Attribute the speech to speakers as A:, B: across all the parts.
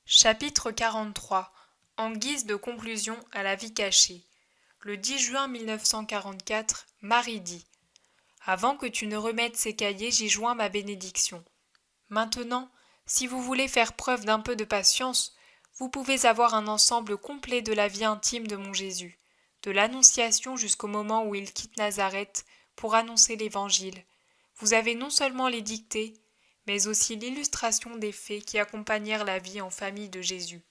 A: Chapitre 43. En guise de conclusion à la vie cachée. Le 10 juin 1944, Marie dit : Avant que tu ne remettes ces cahiers, j'y joins ma bénédiction. Maintenant, si vous voulez faire preuve d'un peu de patience, vous pouvez avoir un ensemble complet de la vie intime de mon Jésus, de l'Annonciation jusqu'au moment où il quitte Nazareth pour annoncer l'Évangile. Vous avez non seulement les dictées, mais aussi l'illustration des faits qui accompagnèrent la vie en famille de Jésus.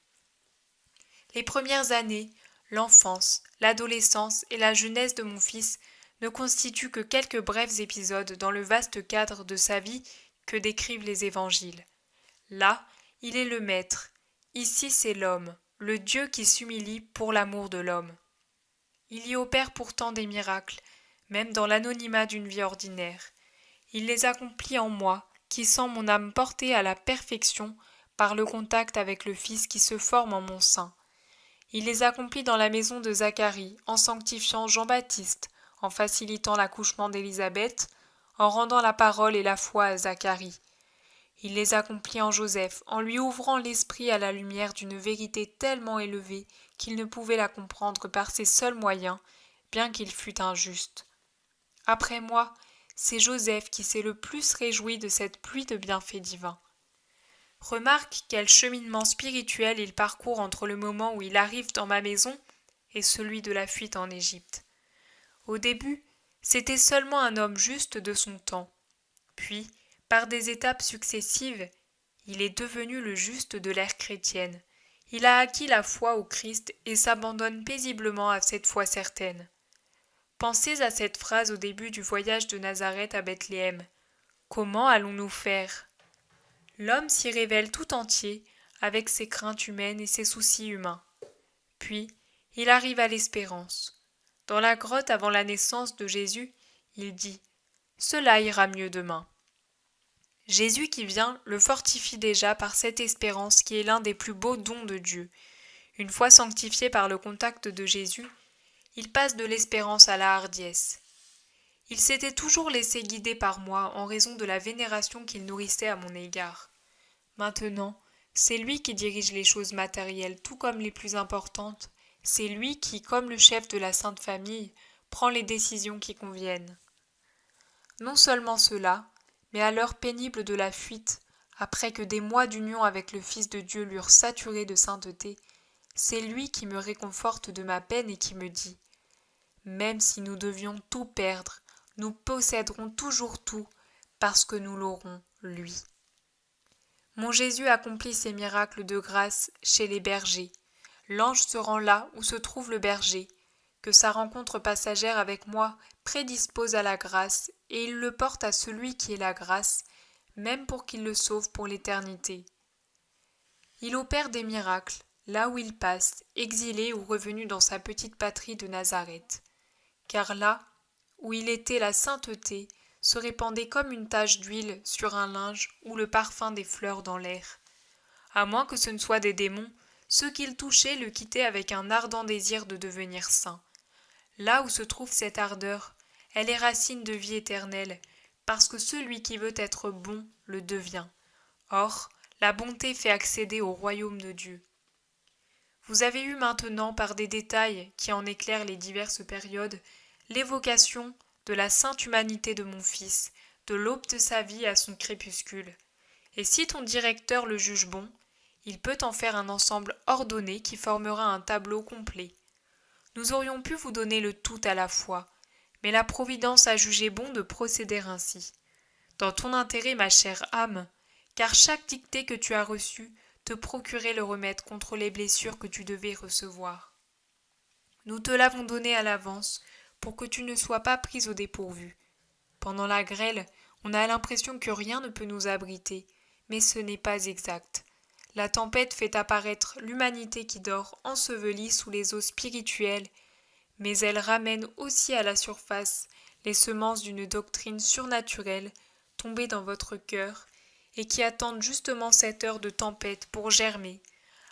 A: Les premières années, l'enfance, l'adolescence et la jeunesse de mon fils ne constituent que quelques brefs épisodes dans le vaste cadre de sa vie que décrivent les évangiles. Là, il est le maître, ici c'est l'homme, le Dieu qui s'humilie pour l'amour de l'homme. Il y opère pourtant des miracles, même dans l'anonymat d'une vie ordinaire. Il les accomplit en moi, qui sens mon âme portée à la perfection par le contact avec le Fils qui se forme en mon sein. Il les accomplit dans la maison de Zacharie, en sanctifiant Jean-Baptiste, en facilitant l'accouchement d'Élisabeth, en rendant la parole et la foi à Zacharie. Il les accomplit en Joseph, en lui ouvrant l'esprit à la lumière d'une vérité tellement élevée qu'il ne pouvait la comprendre par ses seuls moyens, bien qu'il fût injuste. Après moi, c'est Joseph qui s'est le plus réjoui de cette pluie de bienfaits divins. Remarque quel cheminement spirituel il parcourt entre le moment où il arrive dans ma maison et celui de la fuite en Égypte. Au début, c'était seulement un homme juste de son temps. Puis, par des étapes successives, il est devenu le juste de l'ère chrétienne. Il a acquis la foi au Christ et s'abandonne paisiblement à cette foi certaine. Pensez à cette phrase au début du voyage de Nazareth à Bethléem. Comment allons-nous faire ? L'homme s'y révèle tout entier, avec ses craintes humaines et ses soucis humains. Puis, il arrive à l'espérance. Dans la grotte avant la naissance de Jésus, il dit « Cela ira mieux demain ». Jésus qui vient le fortifie déjà par cette espérance qui est l'un des plus beaux dons de Dieu. Une fois sanctifié par le contact de Jésus, il passe de l'espérance à la hardiesse. Il s'était toujours laissé guider par moi en raison de la vénération qu'il nourrissait à mon égard. Maintenant, c'est lui qui dirige les choses matérielles tout comme les plus importantes. C'est lui qui, comme le chef de la Sainte Famille, prend les décisions qui conviennent. Non seulement cela, mais à l'heure pénible de la fuite, après que des mois d'union avec le Fils de Dieu l'eurent saturé de sainteté, c'est lui qui me réconforte de ma peine et qui me dit « Même si nous devions tout perdre, nous posséderons toujours tout, parce que nous l'aurons, lui. » Mon Jésus accomplit ses miracles de grâce chez les bergers. L'ange se rend là où se trouve le berger, que sa rencontre passagère avec moi prédispose à la grâce, et il le porte à celui qui est la grâce, même pour qu'il le sauve pour l'éternité. Il opère des miracles, là où il passe, exilé ou revenu dans sa petite patrie de Nazareth. Car là, où il était la sainteté, se répandait comme une tache d'huile sur un linge ou le parfum des fleurs dans l'air. À moins que ce ne soient des démons, ceux qu'il touchait le quittaient avec un ardent désir de devenir saints. Là où se trouve cette ardeur, elle est racine de vie éternelle, parce que celui qui veut être bon le devient. Or, la bonté fait accéder au royaume de Dieu. Vous avez eu maintenant, par des détails qui en éclairent les diverses périodes, l'évocation de la sainte humanité de mon Fils, de l'aube de sa vie à son crépuscule. Et si ton directeur le juge bon, il peut en faire un ensemble ordonné qui formera un tableau complet. Nous aurions pu vous donner le tout à la fois, mais la Providence a jugé bon de procéder ainsi. Dans ton intérêt, ma chère âme, car chaque dictée que tu as reçue te procurait le remède contre les blessures que tu devais recevoir. Nous te l'avons donné à l'avance, pour que tu ne sois pas prise au dépourvu. Pendant la grêle, on a l'impression que rien ne peut nous abriter, mais ce n'est pas exact. La tempête fait apparaître l'humanité qui dort ensevelie sous les eaux spirituelles, mais elle ramène aussi à la surface les semences d'une doctrine surnaturelle tombée dans votre cœur et qui attendent justement cette heure de tempête pour germer,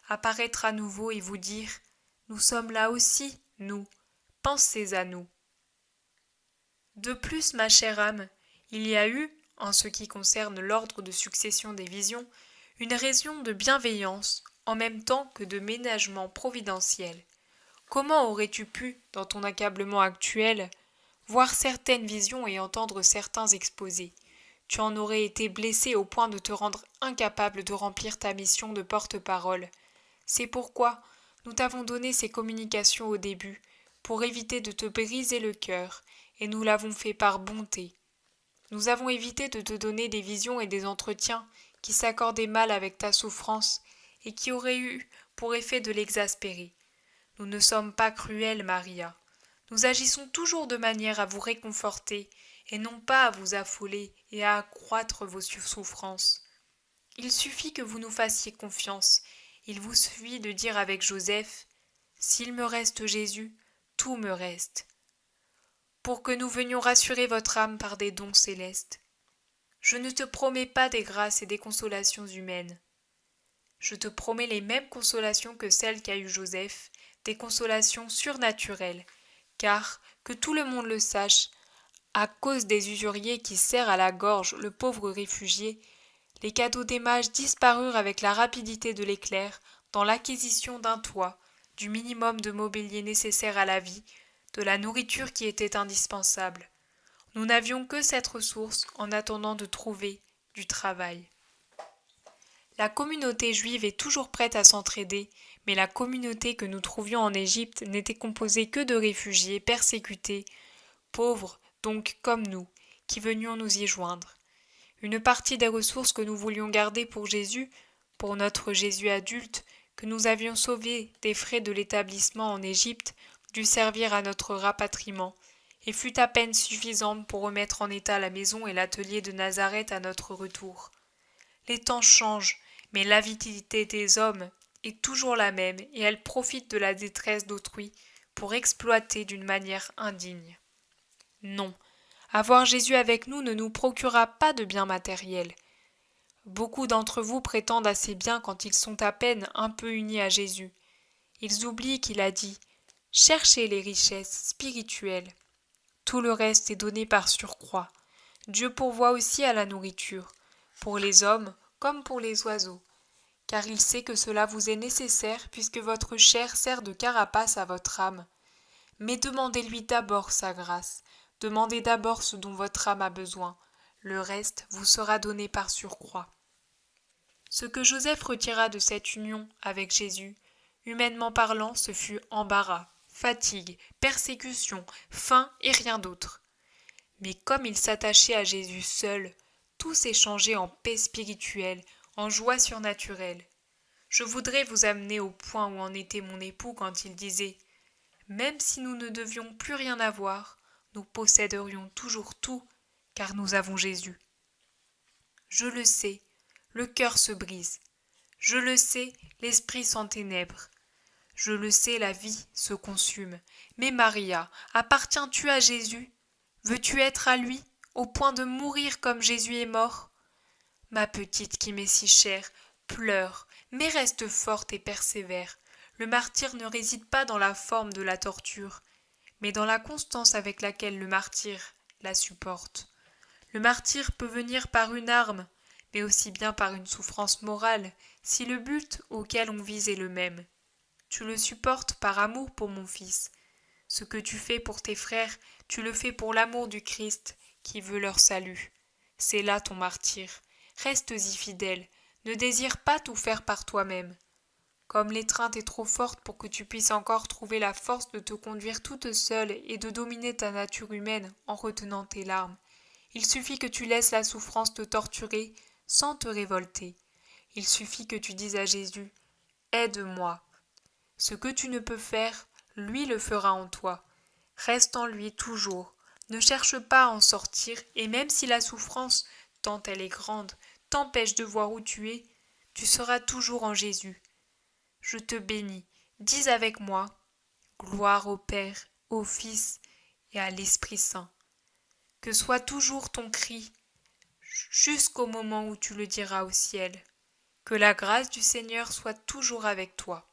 A: apparaître à nouveau et vous dire « Nous sommes là aussi, nous, pensez à nous ». De plus, ma chère âme, il y a eu, en ce qui concerne l'ordre de succession des visions, une raison de bienveillance en même temps que de ménagement providentiel. Comment aurais-tu pu, dans ton accablement actuel, voir certaines visions et entendre certains exposés? Tu en aurais été blessé au point de te rendre incapable de remplir ta mission de porte-parole. C'est pourquoi nous t'avons donné ces communications au début, pour éviter de te briser le cœur, et nous l'avons fait par bonté. Nous avons évité de te donner des visions et des entretiens qui s'accordaient mal avec ta souffrance et qui auraient eu pour effet de l'exaspérer. Nous ne sommes pas cruels, Maria. Nous agissons toujours de manière à vous réconforter et non pas à vous affoler et à accroître vos souffrances. Il suffit que vous nous fassiez confiance. Il vous suffit de dire avec Joseph « S'il me reste Jésus, tout me reste », pour que nous venions rassurer votre âme par des dons célestes. Je ne te promets pas des grâces et des consolations humaines. Je te promets les mêmes consolations que celles qu'a eues Joseph, des consolations surnaturelles, car, que tout le monde le sache, à cause des usuriers qui serrent à la gorge le pauvre réfugié, les cadeaux des mages disparurent avec la rapidité de l'éclair dans l'acquisition d'un toit, du minimum de mobilier nécessaire à la vie, de la nourriture qui était indispensable. Nous n'avions que cette ressource en attendant de trouver du travail. La communauté juive est toujours prête à s'entraider, mais la communauté que nous trouvions en Égypte n'était composée que de réfugiés persécutés, pauvres donc comme nous, qui venions nous y joindre. Une partie des ressources que nous voulions garder pour Jésus, pour notre Jésus adulte, que nous avions sauvé des frais de l'établissement en Égypte, dut servir à notre rapatriement, et fut à peine suffisante pour remettre en état la maison et l'atelier de Nazareth à notre retour. Les temps changent, mais l'avidité des hommes est toujours la même et elle profite de la détresse d'autrui pour exploiter d'une manière indigne. Non, avoir Jésus avec nous ne nous procurera pas de biens matériels. Beaucoup d'entre vous prétendent à ces biens quand ils sont à peine un peu unis à Jésus. Ils oublient qu'il a dit « Cherchez les richesses spirituelles ». Tout le reste est donné par surcroît. Dieu pourvoit aussi à la nourriture, pour les hommes comme pour les oiseaux, car il sait que cela vous est nécessaire puisque votre chair sert de carapace à votre âme. Mais demandez-lui d'abord sa grâce, demandez d'abord ce dont votre âme a besoin, le reste vous sera donné par surcroît. Ce que Joseph retira de cette union avec Jésus, humainement parlant, ce fut embarras, fatigue, persécution, faim et rien d'autre. Mais comme il s'attachait à Jésus seul, tout s'est changé en paix spirituelle, en joie surnaturelle. Je voudrais vous amener au point où en était mon époux quand il disait « Même si nous ne devions plus rien avoir, nous posséderions toujours tout, car nous avons Jésus. » Je le sais, le cœur se brise. Je le sais, l'esprit s'enténèbre. Je le sais, la vie se consume. Mais Maria, appartiens-tu à Jésus? Veux-tu être à lui, au point de mourir comme Jésus est mort? Ma petite qui m'est si chère, pleure, mais reste forte et persévère. Le martyre ne réside pas dans la forme de la torture, mais dans la constance avec laquelle le martyr la supporte. Le martyre peut venir par une arme, mais aussi bien par une souffrance morale, si le but auquel on vise est le même. Tu le supportes par amour pour mon fils. Ce que tu fais pour tes frères, tu le fais pour l'amour du Christ, qui veut leur salut. C'est là ton martyre. Reste-y fidèle, ne désire pas tout faire par toi-même. Comme l'étreinte est trop forte pour que tu puisses encore trouver la force de te conduire toute seule et de dominer ta nature humaine en retenant tes larmes, il suffit que tu laisses la souffrance te torturer sans te révolter. Il suffit que tu dises à Jésus « Aide-moi ». Ce que tu ne peux faire, lui le fera en toi. Reste en lui toujours. Ne cherche pas à en sortir, et même si la souffrance, tant elle est grande, t'empêche de voir où tu seras toujours en Jésus. Je te bénis. Dis avec moi, gloire au Père, au Fils et à l'Esprit Saint. Que soit toujours ton cri, jusqu'au moment où tu le diras au ciel. Que la grâce du Seigneur soit toujours avec toi.